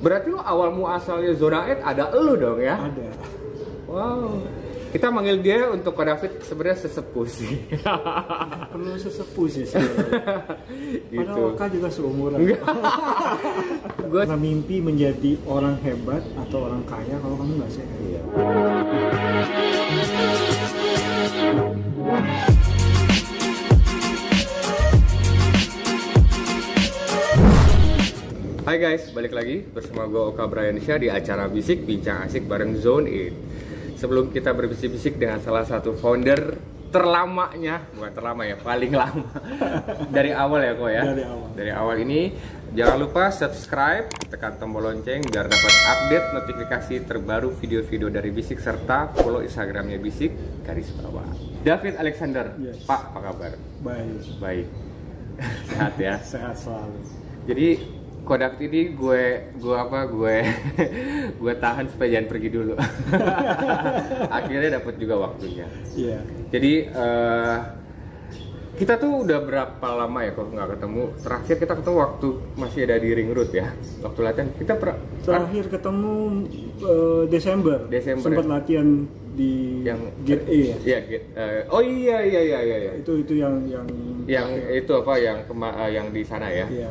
Berarti lu awal muasalnya Zona 8 ada elu dong ya? Ada. Wow. Kita manggil dia untuk Ko David sebenarnya sesepuh sih. Perlu sesepuh sih sebenarnya. Gitu. Padahal Oka juga seumuran. Gue Karena mimpi menjadi orang hebat atau orang kaya kalau kamu nggak sehat. Iya. Hai guys, balik lagi bersama gue Oka Bryansyah di acara Bisik Bincang Asik bareng Zone 8. Sebelum kita berbisik-bisik dengan salah satu founder terlamanya, bukan terlama ya, paling lama dari awal ya kok ya. Dari awal ini jangan lupa subscribe, tekan tombol lonceng biar dapat update notifikasi terbaru video-video dari Bisik serta follow Instagramnya Bisik _. David Alexander, Yes. Pak, apa kabar? Baik. Sehat ya. Sehat selalu. Jadi Kodak ini gue tahan supaya jangan pergi dulu. Akhirnya dapat juga waktunya. Iya. Jadi kita tuh udah berapa lama ya kok nggak ketemu? Terakhir kita ketemu waktu masih ada di Ring Road ya. Waktu latihan kita Terakhir ketemu Desember. Sempat ya? latihan di Yang Gate E ya. Iya, oh iya. Itu yang itu apa yang di sana ya? Iya.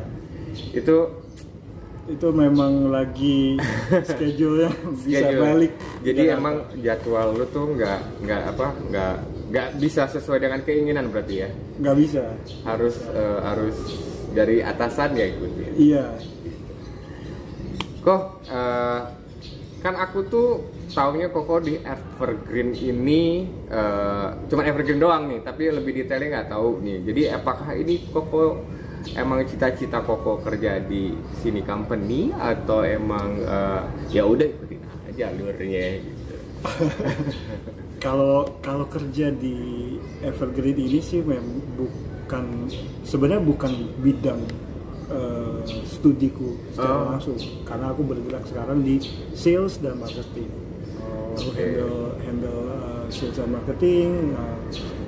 Itu memang lagi schedule-nya bisa balik. Jadi emang jadwal lu tuh nggak bisa sesuai dengan keinginan berarti ya? Nggak bisa. Harus dari atasan ya ikutin. Iya. Kok kan aku tuh taunya Koko di Evergreen ini cuman Evergreen doang nih, tapi lebih detailnya nggak tahu nih. Jadi apakah ini Koko emang cita-cita Koko kerja di sini company atau emang ya udah ikutin aja alurnya gitu. Kalau kerja di Evergreen ini sih sebenarnya bukan bidang studiku secara langsung, karena aku bergerak sekarang di sales dan marketing. Aku handle sales dan marketing.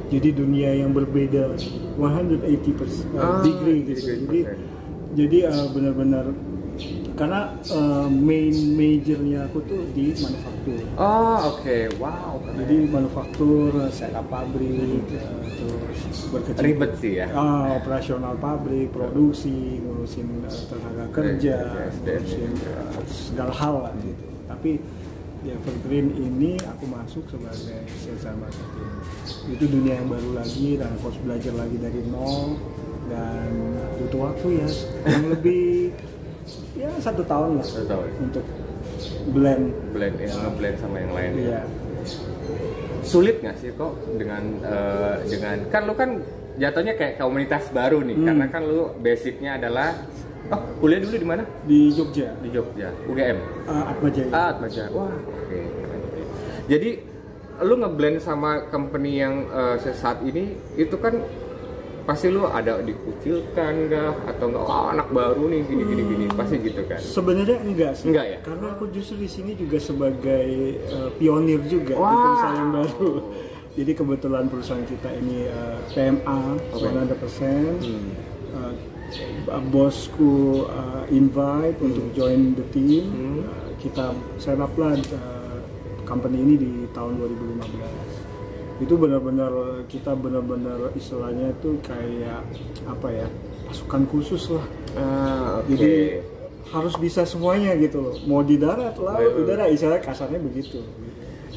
Jadi dunia yang berbeda 180% degree gitu. Jadi benar-benar karena majornya aku tuh di manufaktur. Wow. Jadi manufaktur, setup pabrik, terus berkecimpung. Ribet sih ya. Operasional pabrik, produksi, ngurusin tenaga kerja, ngurusin segala hal lah gitu. Tapi di Evergreen ini aku masuk sebagai sales and marketing. Itu dunia yang baru lagi dan aku harus belajar lagi dari nol dan butuh waktu ya yang lebih ya 1 tahun lah. 1 tahun untuk blend sama yang lain. Iya. Sulit nggak sih kok dengan kan lu kan jatuhnya kayak komunitas baru nih, karena kan lu basicnya adalah kuliah dulu di mana? Di Jogja. Di Jogja, UGM. Atmajaya. Atmajaya. Wah, oke. Jadi lu ngeblend sama company yang saat ini itu kan pasti lu ada dikucilkan nggak atau nggak anak baru nih gini pasti gitu kan? Sebenarnya enggak sih. Enggak ya? Karena aku justru di sini juga sebagai pionir juga di perusahaan yang baru. Jadi kebetulan perusahaan kita ini PMA 100%. Bosku invite untuk join the team. Kita set up lah company ini di tahun 2015. Itu kita benar-benar istilahnya itu kayak apa ya, pasukan khusus lah. Jadi harus bisa semuanya gitu loh. Mau di darat, laut, udara, istilahnya kasarnya begitu.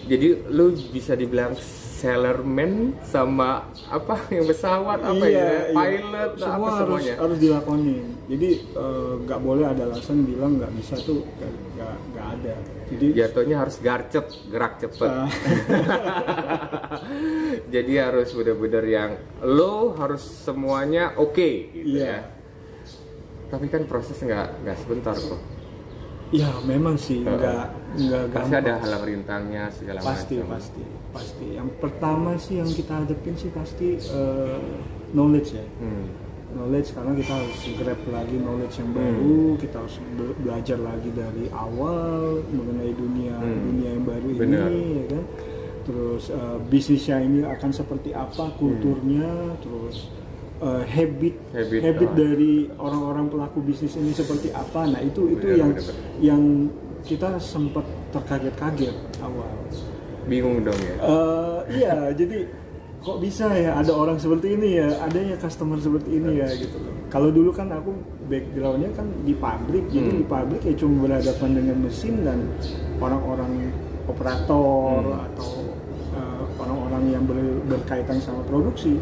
Jadi lu bisa dibilang sellerman sama apa yang pesawat pilot semua semuanya harus dilakonin. Jadi nggak boleh ada alasan bilang nggak bisa tuh, nggak ada. Jadi jatuhnya harus gerak cepet. Jadi harus bener-bener yang lo harus semuanya gitu ya. Tapi kan proses nggak sebentar kok. Ya memang sih nggak pasti ada halang rintangnya segala macam. Pasti. Yang pertama sih yang kita hadapin sih pasti knowledge ya. Knowledge, karena kita harus grab lagi knowledge yang baru. Kita harus belajar lagi dari awal mengenai dunia yang baru ini, ya kan. Terus bisnisnya ini akan seperti apa, kulturnya, terus habit dari orang-orang pelaku bisnis ini seperti apa. Nah itu yang kita sempat terkaget-kaget awal. Bingung dong ya. Iya, jadi kok bisa ya ada orang seperti ini ya, adanya customer seperti ini ya gitu. Kalau dulu kan aku backgroundnya kan di pabrik, jadi di pabrik ya cuma berhadapan dengan mesin dan orang-orang operator atau orang-orang yang berkaitan sama produksi,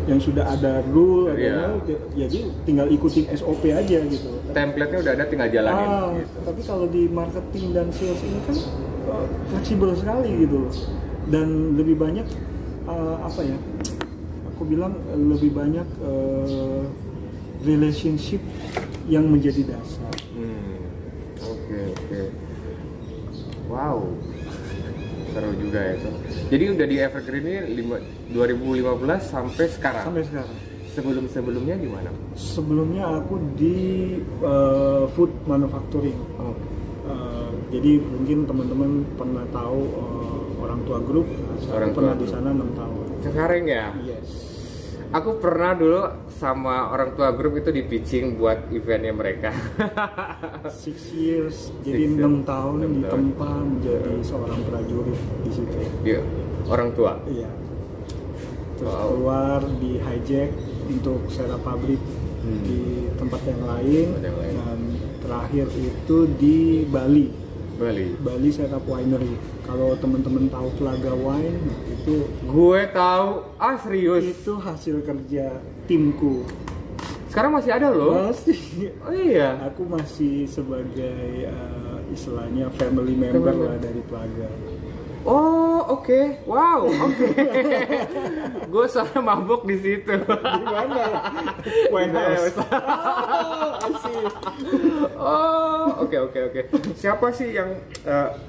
yang sudah ada rule, jadi tinggal ikutin SOP aja gitu. Template-nya udah ada, tinggal jalanin. Gitu. Tapi kalau di marketing dan sales ini kan fleksibel sekali gitu, dan lebih banyak aku bilang lebih banyak relationship yang menjadi dasar. Oke. Wow. Seru juga itu. Jadi udah di Evergreen ini 2015 sampai sekarang. Sampai sekarang. Sebelumnya gimana? Sebelumnya aku di food manufacturing. Jadi mungkin teman-teman pernah tahu Orang Tua Group. Saya pernah di sana 6 tahun. Sekarang ya? Yes. Aku pernah dulu sama Orang Tua Group itu di pitching buat eventnya mereka. 6 years, jadi 6 tahun ditempa menjadi seorang prajurit di situ. Iya, Orang Tua. Iya. Terus keluar di hijack untuk setup pabrik di tempat yang lain. Dan terakhir itu di Bali setup winery. Kalau teman-teman tahu Plaga Wine, itu gue tahu. Serius? Itu hasil kerja timku. Sekarang masih ada loh? Masih. Oh iya? Aku masih sebagai istilahnya family member lah dari Plaga. Oh, oke. Wow, oke. Gue soalnya mabuk di situ. Di mana? Winehouse. Oke. Siapa sih yang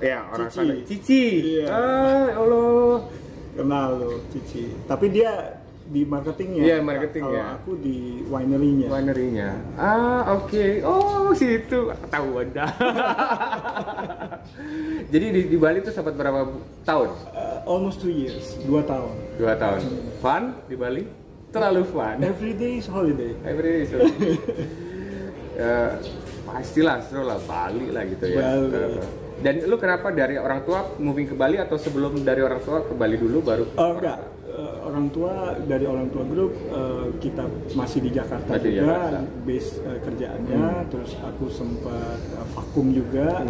ya orang Cici. sana? Cici. Iya. Allah. Kenal lo, Cici. Tapi dia di marketingnya. Iya, marketingnya. Kalau aku di winery-nya. Oke. Oh, situ ketahuan dah. Jadi di Bali tuh sempat berapa tahun? Almost 2 years, 2 tahun. 2 tahun. Fun di Bali? Terlalu fun. Every day is holiday. Pastilah seru lah, Bali lah gitu ya. Bali. Dan lu kenapa dari orang tua moving ke Bali, atau sebelum dari orang tua ke Bali dulu baru? Enggak. Orang tua dari Orang Tua Group, kita masih di Jakarta base kerjaannya. Terus aku sempat vakum juga,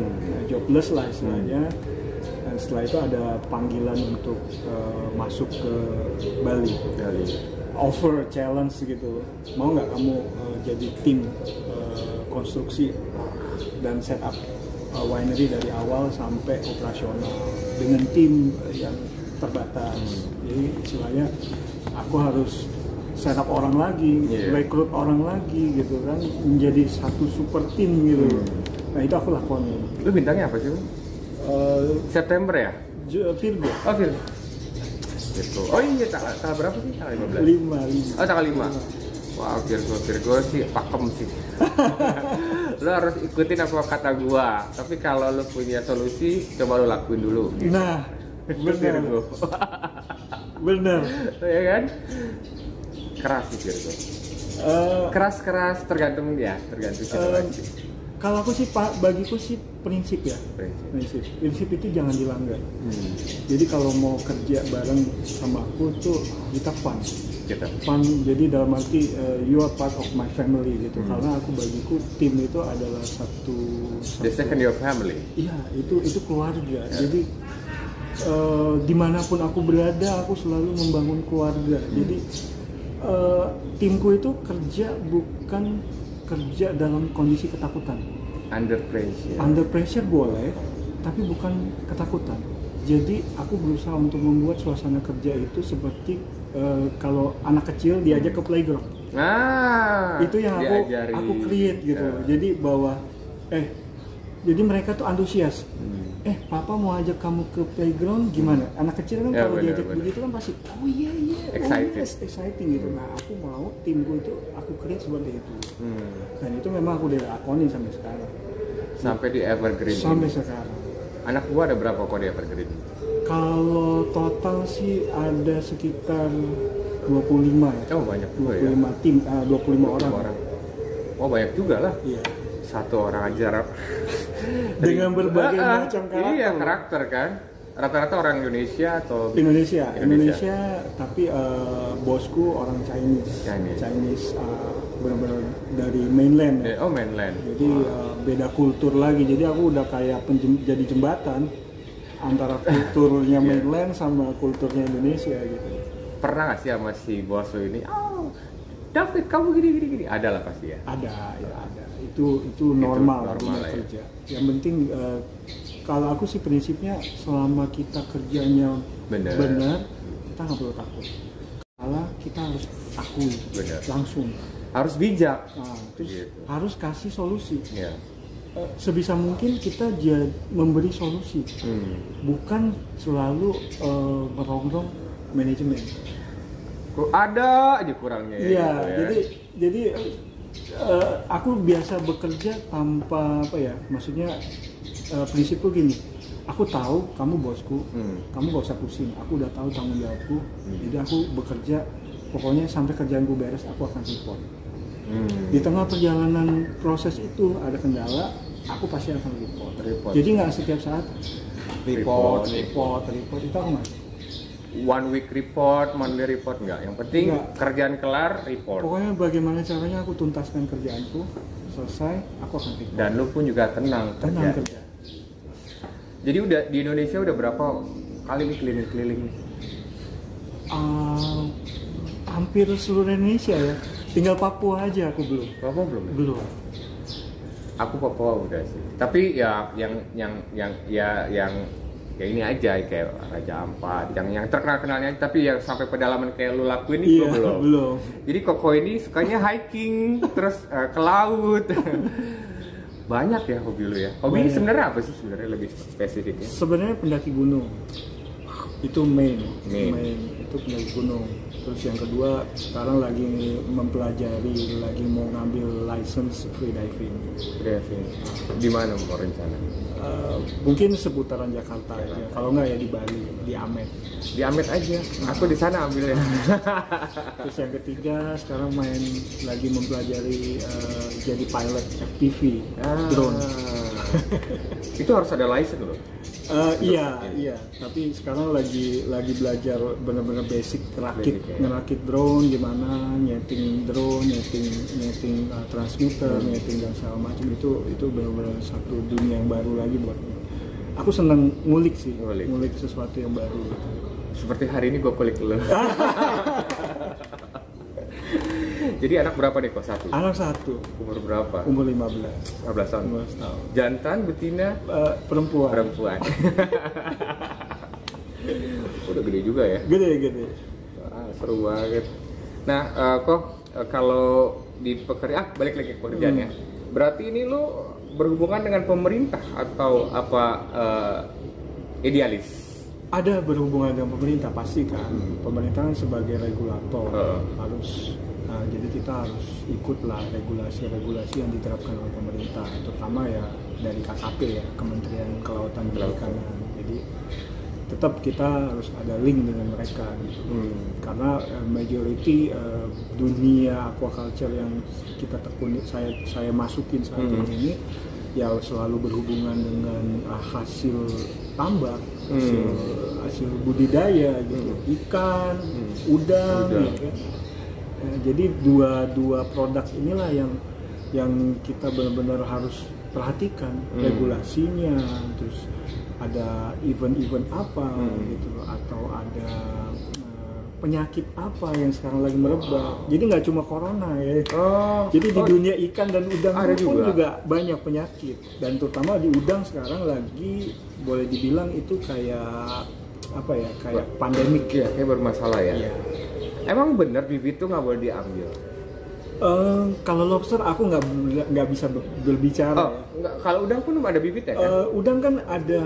jobless lah istilahnya. Dan setelah itu ada panggilan untuk masuk ke Bali. Offer challenge gitu, mau nggak kamu jadi tim konstruksi dan setup winery dari awal sampai operasional dengan tim yang terbatas. Jadi istilahnya aku harus setup orang lagi, rekrut orang lagi gitu kan, menjadi satu super tim gitu. Nah itu aku lakukan. Lu bintangnya apa sih? September ya? Virgo. Oh, Virgo. Gitu. Oh iya, tanggal berapa sih? Tanggal 15? 5. Oh, tanggal 5. Wah, Virgo sih pakem sih. Lo harus ikutin apa kata gua. Tapi kalau lo punya solusi, coba lo lakuin dulu. Gitu. Nah, benar. Benar. Ya kan? Keras sih Virgo. Keras tergantung situasi. Kalau aku sih bagiku sih prinsip ya. Prinsip itu jangan dilanggar. Jadi kalau mau kerja bareng sama aku tuh kita fun. Fun, jadi dalam arti you are part of my family gitu. Karena aku bagiku tim itu adalah satu the second your family. Iya, itu keluarga. Jadi dimanapun aku berada, aku selalu membangun keluarga. Jadi timku itu kerja bukan kerja dalam kondisi ketakutan. Under pressure boleh, tapi bukan ketakutan. Jadi aku berusaha untuk membuat suasana kerja itu seperti kalau anak kecil diajak ke playground. Itu yang aku create gitu. Jadi bahwa jadi mereka tuh antusias. Papa mau ajak kamu ke playground gimana? Anak kecil kan kalau diajak begitu kan pasti exciting gitu. Nah aku mau timku itu aku create seperti itu. Dan itu memang aku udah lakonin sampai sekarang. Sampai di Evergreen. Sampai sekarang. Anak gua ada berapa kok di Evergreen? Kalau total sih ada sekitar 25 ya. Oh banyak juga ya. 25 tim, 25 orang. Oh banyak juga lah. Iya. Satu orang aja Dengan berbagai macam karakter. Iya karakter kan. Rata-rata orang Indonesia atau Indonesia tapi bosku orang Chinese benar-benar dari mainland ya. Oh mainland. Jadi beda kultur lagi. Jadi aku udah kayak jadi jembatan antara kulturnya mainland sama kulturnya Indonesia gitu. Pernah nggak sih sama si bos lo ini? Oh, David kamu gini. Ada lah pasti ya. Ada. Itu normal lah ya. kerja. Yang penting kalau aku sih prinsipnya selama kita kerjanya benar, kita nggak perlu takut. Kalau kita harus akui langsung. Harus bijak. Nah, terus harus kasih solusi. Yeah. Sebisa mungkin kita memberi solusi, bukan selalu merongrong manajemen. Ada aja kurangnya ya. Iya, gitu ya. jadi aku biasa bekerja tanpa apa ya, maksudnya prinsipku gini, aku tahu kamu bosku, kamu gak usah pusing, aku udah tahu tanggung jawabku, jadi aku bekerja, pokoknya sampai kerjaanku beres aku akan report. Di tengah perjalanan proses itu ada kendala, aku pasti akan report. Jadi nggak setiap saat report itu aku nggak. One week report, monthly report enggak. Yang penting kerjaan kelar, report. Pokoknya bagaimana caranya aku tuntaskan kerjaanku, selesai, aku akan report. Dan lu pun juga tenang kerja. Jadi udah di Indonesia udah berapa kali nih keliling-keliling nih? Hampir seluruh Indonesia ya. Tinggal Papua aja aku belum. Papua belum? Belum. Aku Papua udah sih. Tapi ya yang ya ini aja kayak Raja Ampat, yang terkenal-kenalnya, tapi yang sampai pedalaman kayak lu lakuin ini belum. Jadi Koko ini sukanya hiking, terus ke laut. Banyak ya hobi lu ya. Hobi ini sebenarnya apa sih sebenarnya lebih spesifiknya? Sebenarnya pendaki gunung. Itu main. Itu pendaki gunung. Terus yang kedua sekarang lagi mempelajari, lagi mau ngambil license freediving. Di mana mau rencana? Mungkin seputaran Jakarta aja. Kalau nggak ya di Bali, di Amet. Di Amet aja. Aku di sana ambilnya. Terus yang ketiga sekarang lagi mempelajari jadi pilot FPV drone. Itu harus ada license loh. Iya. Tapi sekarang lagi belajar benar-benar basic ngerakit drone, gimana nyeting drone, nyeting transmitter, nyeting dan segala macam. Itu benar-benar satu dunia yang baru lagi buat aku. Senang ngulik sesuatu yang baru gitu. Seperti hari ini gue kulik lo. Jadi anak berapa nih kok? Satu? Anak satu. Umur berapa? Umur 15 tahun. Jantan, betina? Perempuan. Udah gede juga ya? Gede. Seru banget. Nah, kalau di balik lagi ke pekerjaannya. Berarti ini lo berhubungan dengan pemerintah atau apa idealis? Ada berhubungan dengan pemerintah pasti kan. Pemerintah kan sebagai regulator harus jadi kita harus ikutlah regulasi yang diterapkan oleh pemerintah, terutama ya dari KKP ya, Kementerian Kelautan dan Perikanan. Jadi tetap kita harus ada link dengan mereka gitu. Karena majority dunia aquaculture yang kita tekuni, saya masukin saat ini ya selalu berhubungan dengan hasil tambak, hasil budidaya gitu, ikan, udang. Ya, kan? Jadi dua produk inilah yang kita benar-benar harus perhatikan regulasinya, terus ada event apa gitu, atau ada penyakit apa yang sekarang lagi merebak. Jadi nggak cuma corona ya. Jadi di dunia ikan dan udang pun juga banyak penyakit, dan terutama di udang sekarang lagi boleh dibilang itu kayak apa ya, kayak pandemik ya, kayak bermasalah ya. Emang bener bibit tuh nggak boleh diambil? Kalau lobster aku nggak bisa berbicara. Enggak, kalau udang pun ada bibitnya kan? Udang kan ada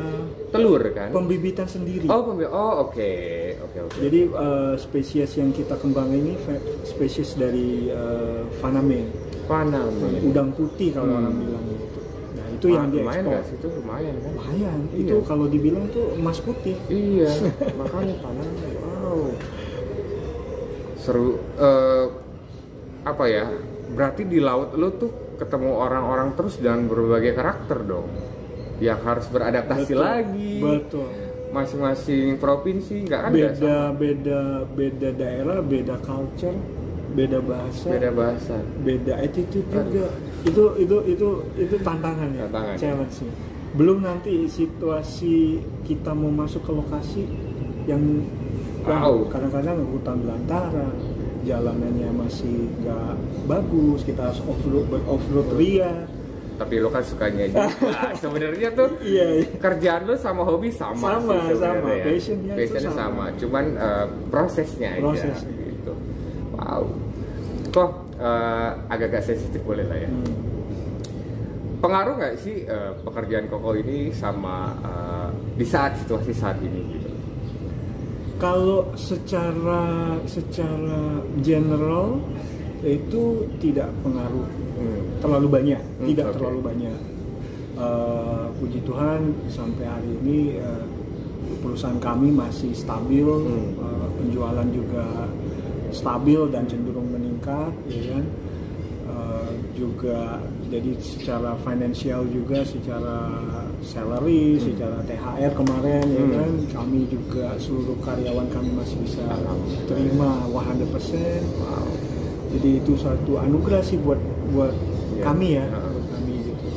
telur kan? Pembibitan sendiri. Oke. Jadi spesies yang kita kembangin ini spesies dari Faname. Udang putih kalau orang bilang gitu. Nah itu yang diekspor. Itu lumayan kan? Lumayan. Iya. Itu kalau dibilang tuh emas putih. Iya. Makanya Faname. Wow. seru. Apa ya? Berarti di laut lu tuh ketemu orang-orang terus dan berbagai karakter dong, yang harus beradaptasi Betul, lagi. betul. Masing-masing provinsi nggak ada beda daerah, beda culture, beda bahasa, beda attitude juga. Itu tantangan ya, challenge sih. Belum nanti situasi kita mau masuk ke lokasi yang kadang-kadang hutan belantara, jalanannya masih nggak bagus, kita harus off-road ria. Tapi lo kan sukanya juga. Sebenarnya tuh kerjaan lo sama hobi sama sih sebenarnya. Passionnya sama. Cuman prosesnya aja gitu. Wow. Kok agak-agak sensitif boleh lah ya. Pengaruh nggak sih pekerjaan Koko ini sama di situasi saat ini gitu? Kalau secara general itu tidak pengaruh terlalu banyak, terlalu banyak. Puji Tuhan sampai hari ini perusahaan kami masih stabil, penjualan juga stabil dan cenderung meningkat, ya kan? Juga jadi secara finansial juga, secara salary, secara THR kemarin ya kan, kami juga seluruh karyawan kami masih bisa terima 100%. Wow. Jadi itu satu anugerah sih buat kami ya, buat kami gitu.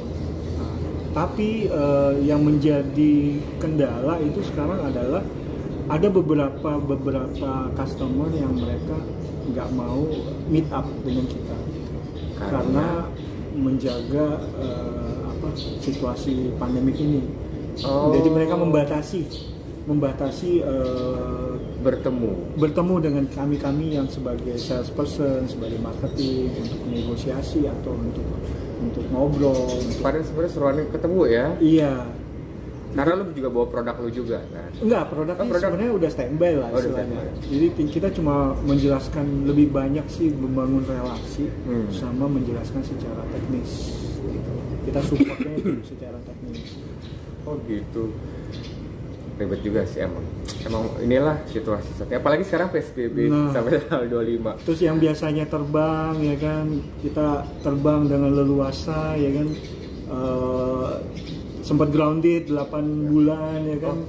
Nah, tapi yang menjadi kendala itu sekarang adalah ada beberapa customer yang mereka nggak mau meet up dengan kita karena menjaga situasi pandemik ini. Jadi mereka membatasi bertemu dengan kami yang sebagai salesperson, sebagai marketing, untuk negosiasi atau untuk ngobrol. Padahal sebenarnya seruannya ketemu ya? Iya. Karena lu juga bawa produk lu juga kan? Enggak, produknya sebenarnya udah standby lah istilahnya. Jadi kita cuma menjelaskan lebih banyak sih, membangun relasi sama menjelaskan secara teknis gitu. Kita supportnya itu secara teknis. Oh gitu. Ribet juga sih emang inilah situasi saatnya, apalagi sekarang PSBB sampai tanggal 25. Terus yang biasanya terbang ya kan, kita terbang dengan leluasa ya kan, sempat grounded 8 bulan ya kan.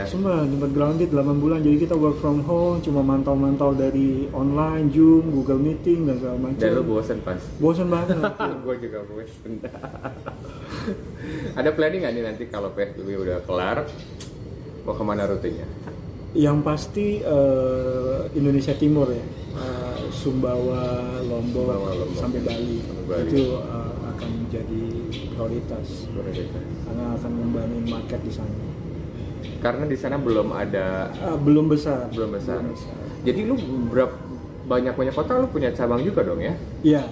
Sempat grounded 8 bulan, jadi kita work from home, cuma mantau-mantau dari online, Zoom, Google Meeting dan segala macam. Dan lu bosan pas? Bosan banget. Gue juga bosan. Ada planning nggak nih nanti kalau PSBB udah kelar, mau kemana rutenya? Yang pasti Indonesia Timur ya, Sumbawa, Lombok, sampai Bali. Itu akan menjadi prioritas. Karena akan membangun market di sana. Karena di sana belum ada. Belum besar. Jadi lu banyak kota lu punya cabang juga dong ya? Iya.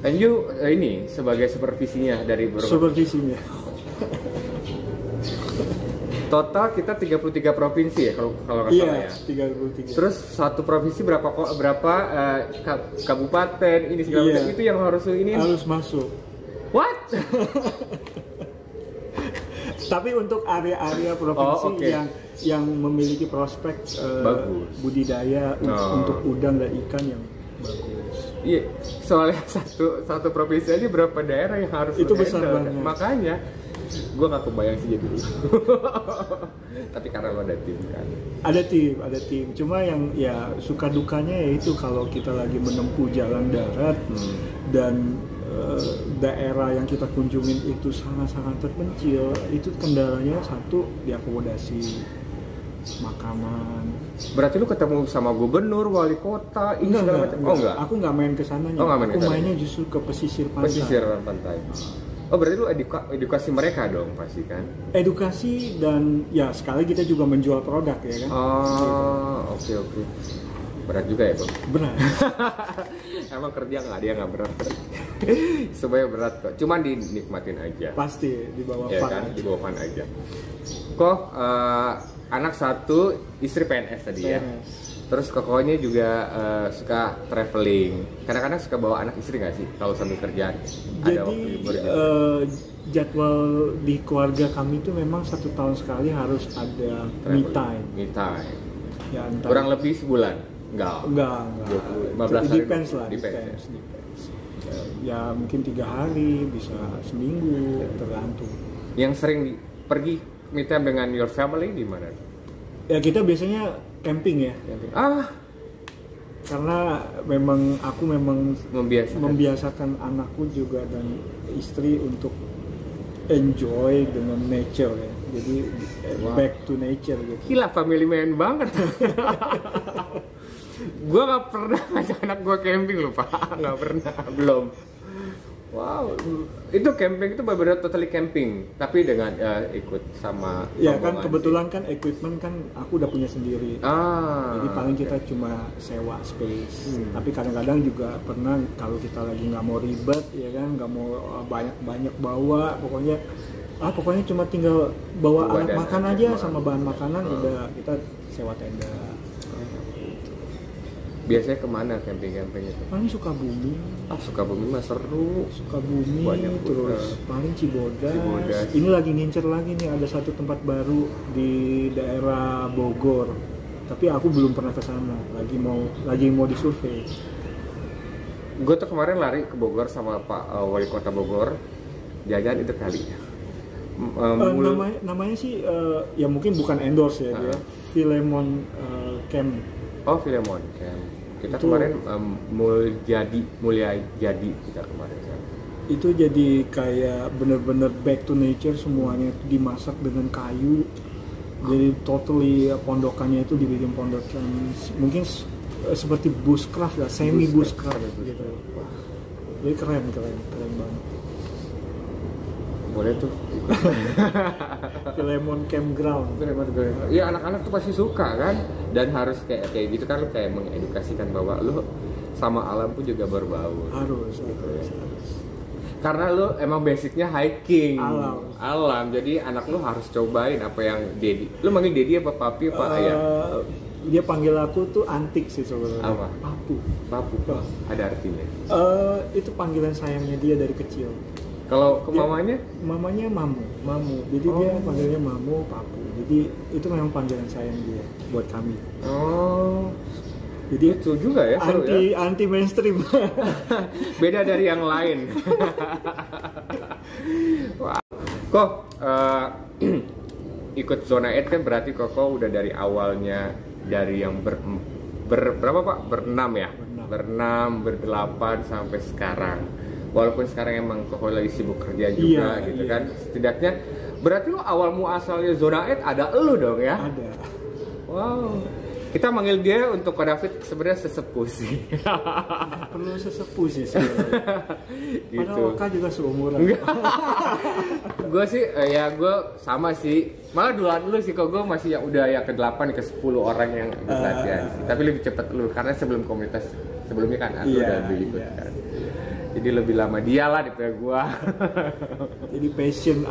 And you ini sebagai supervisinya dari beberapa. Supervisinya. Total kita 33 provinsi ya kalau nggak salah ya. 33. Terus satu provinsi berapa kabupaten ini segala macam itu yang harus ini harus masuk. What? Tapi untuk area-area provinsi yang memiliki prospek budidaya untuk udang dan ikan yang bagus. Iya, soalnya satu provinsi aja berapa daerah yang harus itu besar banget. Makanya gue nggak kebayang sih jadi dulu. Tapi karena lo ada tim kan? Ada tim. Cuma yang ya suka dukanya yaitu kalau kita lagi menempuh jalan darat dan daerah yang kita kunjungin itu sangat-sangat terpencil, itu kendalanya satu diakomodasi makanan. Berarti lu ketemu sama gubernur, wali kota, ini segala macam? Oh enggak? Aku nggak main kesananya. Aku mainnya justru ke pesisir pantai. Oh berarti lu edukasi mereka dong pasti kan? Edukasi dan ya sekali kita juga menjual produk ya kan? Oh oke. Berat juga ya bang? Berat. Emang kerja nggak berat. Semuanya berat kok, cuman dinikmatin aja. Pasti di bawah ya fun kan? aja. Di bawah fun aja. Kok anak satu, istri PNS tadi ya? Terus kokonya juga suka traveling. Kadang-kadang suka bawa anak istri nggak sih kalau sambil kerjaan? Jadi jadwal di keluarga kami itu memang 1 tahun sekali harus ada me time. Ya, kurang lebih sebulan. Enggak. 15 hari. Depends lah, depends. Ya mungkin 3 hari, bisa seminggu, tergantung. Yang sering pergi me time dengan your family di mana? Ya kita biasanya camping ya. Karena aku memang membiasakan anakku juga dan istri untuk enjoy dengan nature ya. Jadi back to nature gitu. Gila, family man banget. Gue gak pernah ngajak anak gue camping loh Pak. Gak pernah, belum. Wow, itu camping itu benar-benar totally camping, tapi dengan ikut sama. Ya kan kebetulan kan equipment kan aku udah punya sendiri. Jadi paling kita cuma sewa space. Tapi kadang-kadang juga pernah kalau kita lagi nggak mau ribet, ya kan, nggak mau banyak bawa, pokoknya cuma tinggal bawa alat makan aja sama bahan makanan, udah kita sewa tenda. Biasanya kemana camping-camping itu? Paling Sukabumi. Sukabumi mah seru. Sukabumi, banyak terus paling Cibodas. Ini lagi ngincer lagi nih, ada satu tempat baru di daerah Bogor. Tapi aku belum pernah ke sana. Lagi mau disurvei. Gue tuh kemarin lari ke Bogor sama Pak Wali Kota Bogor. Jajan itu kali. Namanya sih ya mungkin bukan endorse ya dia. Filemon Camp. Filemon Camp. Kita itu, kemarin Mulia Jadi kita kemarin. Itu jadi kayak bener-bener back to nature, semuanya itu dimasak dengan kayu. Jadi totally pondokannya itu dibikin pondokan mungkin seperti bushcraft lah, semi bushcraft gitu. Jadi keren banget. Boleh tuh. Lemon Campground. Iya, anak-anak tuh pasti suka kan, dan harus kayak gitu kan, lu kayak mengedukasikan bahwa lu sama alam pun juga berbaur. Harus. Karena lu emang basicnya hiking, alam. Jadi anak lu harus cobain apa yang Dedi. Lu manggil Dedi apa Papi apa Ayah? Dia panggil aku tuh antik sih sebenarnya. Apa? Papu. Ada artinya? Itu panggilan sayangnya dia dari kecil. Kalau ke mamanya? Mamanya Mamu. Jadi dia panggilnya Mamu, Papu. Jadi itu memang panggilan sayang dia buat kami. Jadi itu juga ya, seru anti mainstream. Beda dari yang lain. Wow. Kok ikut zona 8 kan berarti Koko udah dari awalnya, dari yang berapa Pak? Berenam ya? Berdelapan sampai sekarang. Walaupun sekarang emang Koko lagi sibuk kerja juga gitu kan. Setidaknya berarti lo awal muasalnya zona 8 ada elu dong ya? Ada. Wow. Kita manggil dia untuk Ko David sebenarnya sesepuh sih. Perlu sesepuh sih sebenarnya. Gitu. Padahal Oka juga seumuran. Gue sih gue sama sih. Malah duluan lu sih, kok gue masih yang udah yang ke-8 ke-10 orang yang ikut latihan sih. Tapi lebih cepet lu karena sebelum komunitas sebelumnya kan aku udah ikut kan. Jadi lebih lama dia lah daripada gua. Jadi passion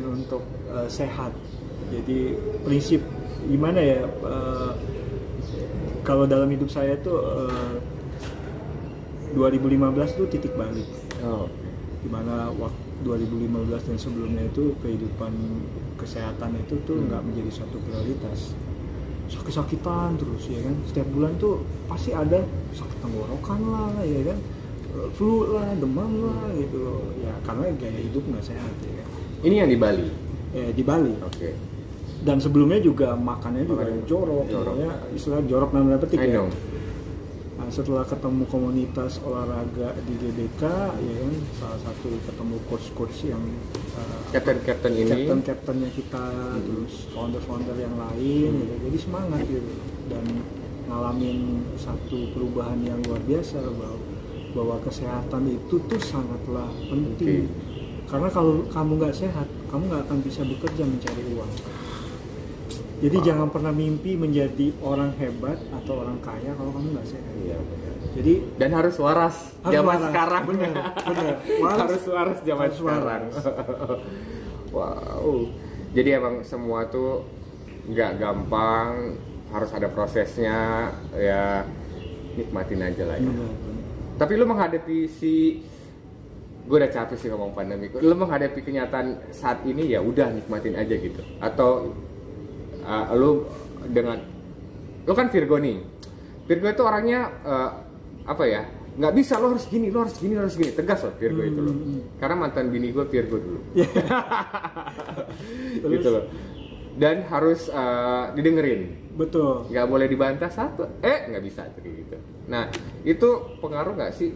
untuk sehat. Jadi prinsip gimana ya, kalau dalam hidup saya tuh 2015 tuh titik balik. Dimana waktu 2015 dan sebelumnya itu kehidupan kesehatan itu tuh nggak menjadi suatu prioritas. Sakit-sakitan terus ya kan, setiap bulan tuh pasti ada sakit tenggorokan lah ya kan, flu lah, demam lah gitu loh ya, karena gaya hidup nggak sehat ya kan. Ini yang di Bali? Di Bali. Oke. Dan sebelumnya juga makannya juga jorok. Ya, istilah jorok dalam tanda petik ya. Nah, setelah ketemu komunitas olahraga di GBK ya kan, salah satu ketemu coach yang captain-captainnya kita, terus founder-founder yang lain gitu. Jadi semangat gitu, dan ngalamin satu perubahan yang luar biasa bahwa kesehatan itu tuh sangatlah penting. Karena kalau kamu nggak sehat, kamu nggak akan bisa bekerja mencari uang. Jadi jangan pernah mimpi menjadi orang hebat atau orang kaya kalau kamu nggak sehat. Iya. Jadi dan harus waras zaman sekarang. Benar. Harus waras zaman sekarang. Wow. Jadi emang semua tuh nggak gampang, harus ada prosesnya ya, nikmatin aja lah ya. Tapi lu menghadapi gue udah capek sih ngomong pandemi. Lu menghadapi kenyataan saat ini ya udah nikmatin aja gitu. Atau lu kan Virgo nih. Virgo itu orangnya apa ya? Nggak bisa, lo harus gini, lo harus gini, lo harus gini. Tegas loh Virgo itu loh. Karena mantan bini gue Virgo dulu. Gitu loh. Dan harus didengerin. Betul. Nggak boleh dibantah satu. Nggak bisa kayak gitu. Nah, itu pengaruh nggak sih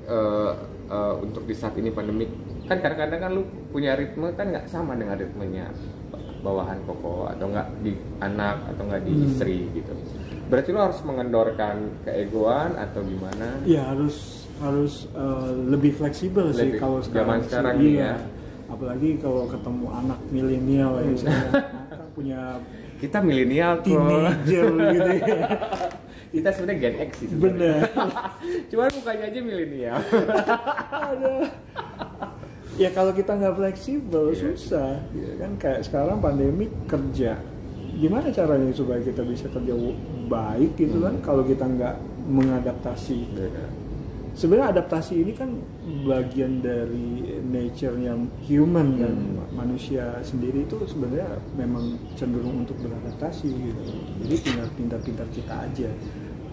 untuk di saat ini pandemik? Kan kadang-kadang kan lu punya ritme kan nggak sama dengan ritmenya bawahan Koko, atau nggak di anak, atau nggak di istri gitu. Berarti lo harus mengendorkan keegoan atau gimana? Ya harus lebih fleksibel sih kalau zaman sekarang sih, ya. Apalagi kalau ketemu anak milenial yang sekarang punya kita milenial kok. Teenager gitu ya. Kita sebenarnya Gen X sih sebenarnya. Bener. Cuman mukanya aja milenial. Ya kalau kita nggak fleksibel susah. Kan kayak sekarang pandemi kerja. Gimana caranya supaya kita bisa kerja baik gitu kan kalau kita nggak mengadaptasi. Sebenarnya adaptasi ini kan bagian dari nature-nya human kan. Manusia sendiri itu sebenarnya memang cenderung untuk beradaptasi gitu. Jadi tinggal pintar-pintar kita aja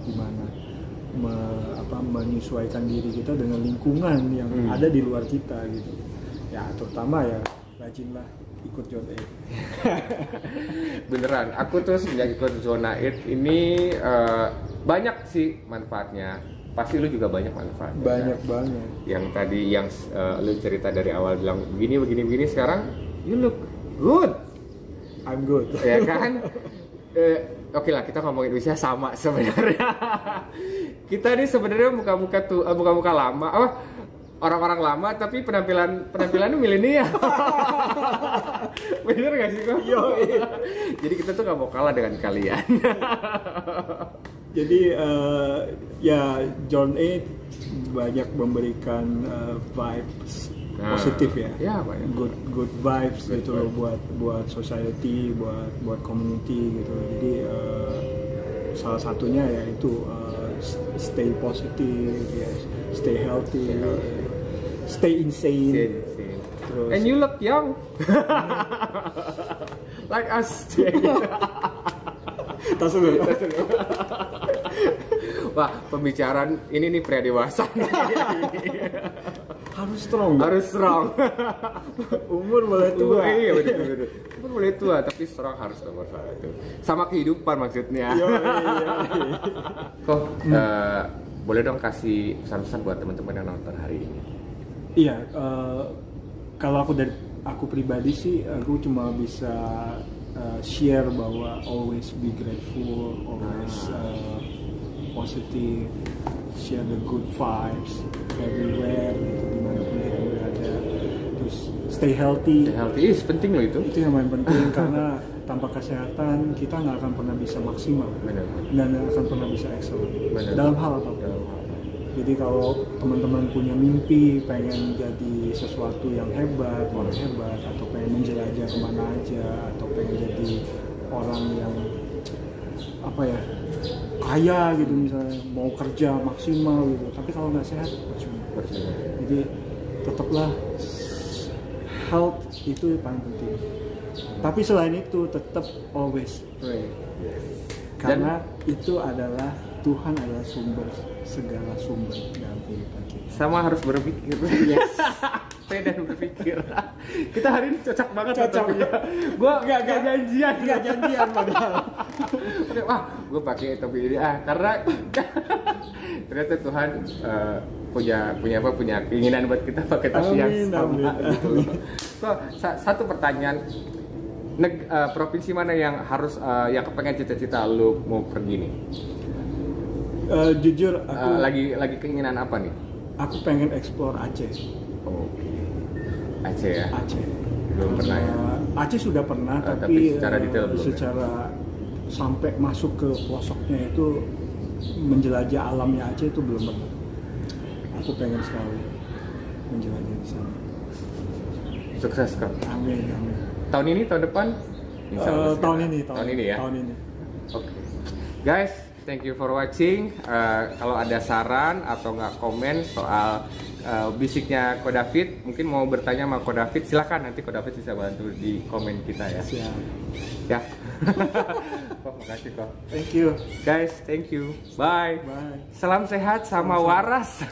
gimana menyesuaikan diri kita dengan lingkungan yang ada di luar kita gitu. Ya terutama ya rajinlah ikut John 8. Beneran, aku tuh sejak ikut Zona 8 ini banyak sih manfaatnya. Pasti lu juga banyak manfaatnya. Banyak kan? banget. Yang tadi yang lu cerita dari awal bilang begini, sekarang you look good. I'm good. Ya kan? Oke lah, kita ngomongin usia sama sebenarnya. Kita nih sebenarnya muka-muka lama, orang-orang lama tapi penampilannya milenial. Bener gak sih kok? Jadi kita tuh gak mau kalah dengan kalian. Jadi ya John 8 banyak memberikan vibes positif ya. Ya, banyak. Good vibes gitu loh buat society, buat community gitu. Jadi salah satunya yaitu stay positive, stay healthy, stay insane. Terus, and you look young. Like us. Tas dulu. Wah, pembicaraan ini nih pria dewasa. Harus strong. Umur boleh tua. Iya betul. Umur boleh tua, tapi strong harus nomor satu. Sama kehidupan maksudnya. Kok boleh dong kasih pesan-pesan buat teman-teman yang nonton hari ini? Iya, kalau aku pribadi sih, aku cuma bisa share bahwa always be grateful, always positive, share the good vibes everywhere gitu, dimanapun kita berada. Terus stay healthy. Penting loh itu. Itu yang paling penting karena tanpa kesehatan kita nggak akan pernah bisa maksimal. Benar. Dan nggak akan pernah bisa excellent dalam hal apapun. Jadi kalau teman-teman punya mimpi pengen jadi sesuatu yang hebat, orang hebat, atau pengen menjelajah kemana aja, atau pengen jadi orang yang kaya gitu misalnya, mau kerja maksimal gitu, tapi kalau nggak sehat percuma. Jadi tetaplah health itu paling penting. Tapi selain itu tetap always pray. Karena itu adalah Tuhan adalah segala sumber dalam kehidupan kita. Sama harus berpikir. Yes. Pray dan berpikir. Kita hari ini cocok banget. Ya. Gue gak janjian. Gak janjian padahal. Wah, gue pakai topi ini karena ternyata Tuhan punya keinginan buat kita pakai topi yang sama. Gitu loh. So, satu pertanyaan. Provinsi mana yang harus yang kepengen cita-cita lu mau pergi nih? Jujur aku lagi keinginan apa nih? Aku pengen explore Aceh. Oke. Aceh ya? Aceh. Belum pernah ya? Aceh sudah pernah tapi secara detail belum. Secara sampai masuk ke pelosoknya itu menjelajah alamnya Aceh itu belum pernah. Aku pengen sekali menjelajah di sana. Sukses Kak. Amin. Tahun ini, tahun depan? Tahun ini ya. Tahun ini. Oke. Guys, thank you for watching. Kalau ada saran atau nggak komen soal bisiknya Ko David. Mungkin mau bertanya sama Ko David, silakan nanti Ko David bisa bantu di komen kita ya. Siap. Ya. Kok makasih kok. Thank you. Guys, thank you. Bye. Bye. Salam sehat sama waras.